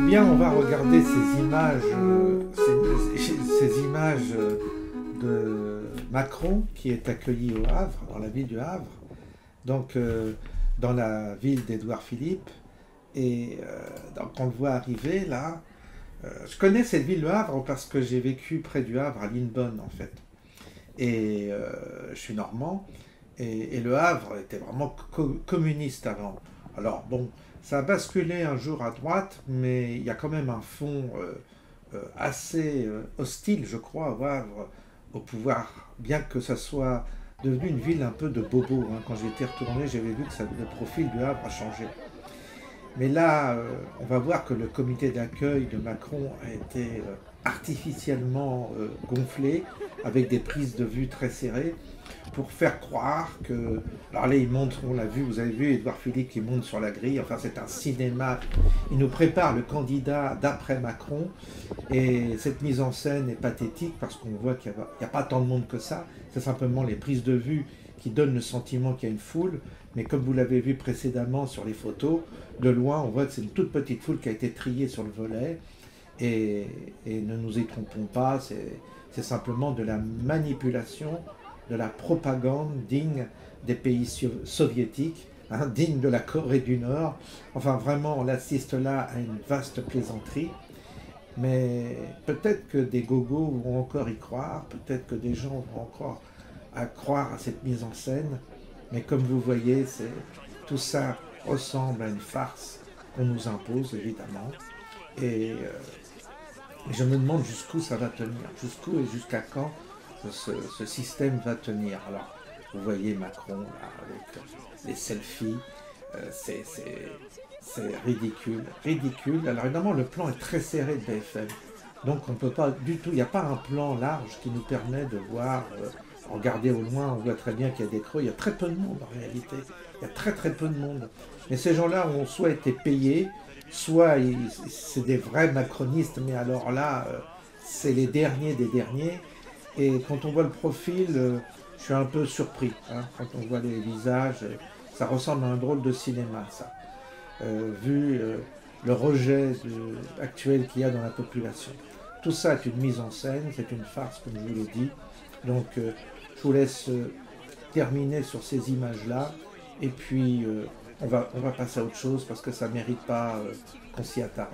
bien, on va regarder ces images, ces images de Macron qui est accueilli au Havre, dans la ville du Havre, donc dans la ville d'Édouard Philippe. Et donc on le voit arriver là. Je connais cette ville, le Havre, parce que j'ai vécu près du Havre, à Linnebonne en fait. Et je suis normand. Et le Havre était vraiment communiste avant. Alors bon, ça a basculé un jour à droite, mais il y a quand même un fond assez hostile, je crois, au Havre, au pouvoir, bien que ça soit devenu une ville un peu de bobo. Hein. Quand j'étais retourné, j'avais vu que le profil du Havre a changé. Mais là, on va voir que le comité d'accueil de Macron a été artificiellement gonflé, avec des prises de vue très serrées, pour faire croire que... Alors là, il montre, on l'a vu, vous avez vu Édouard Philippe qui monte sur la grille, enfin c'est un cinéma, il nous prépare le candidat d'après Macron, et cette mise en scène est pathétique, parce qu'on voit qu'il n'y a pas tant de monde que ça, c'est simplement les prises de vue qui donnent le sentiment qu'il y a une foule, mais comme vous l'avez vu précédemment sur les photos, de loin on voit que c'est une toute petite foule qui a été triée sur le volet, et ne nous y trompons pas, c'est simplement de la manipulation, de la propagande digne des pays soviétiques, hein, digne de la Corée du Nord. Enfin vraiment, on assiste là à une vaste plaisanterie. Mais peut-être que des gogos vont encore y croire, peut-être que des gens vont encore à croire à cette mise en scène. Mais comme vous voyez, tout ça ressemble à une farce qu'on nous impose, évidemment. Et je me demande jusqu'où ça va tenir, jusqu'où et jusqu'à quand ce système va tenir. Alors, vous voyez Macron là, avec les selfies, c'est ridicule, ridicule. Alors évidemment, le plan est très serré de BFM, donc on ne peut pas du tout, il n'y a pas un plan large qui nous permet de voir, regarder au loin, on voit très bien qu'il y a des creux, il y a très peu de monde en réalité, il y a très très peu de monde. Mais ces gens-là ont soit été payés, soit c'est des vrais macronistes, mais alors là, c'est les derniers des derniers. Et quand on voit le profil, je suis un peu surpris. Hein, quand on voit les visages, ça ressemble à un drôle de cinéma, ça. Vu le rejet actuel qu'il y a dans la population. Tout ça est une mise en scène, c'est une farce, comme je vous l'ai dit. Donc, je vous laisse terminer sur ces images-là. Et puis, on va passer à autre chose parce que ça ne mérite pas qu'on s'y attarde.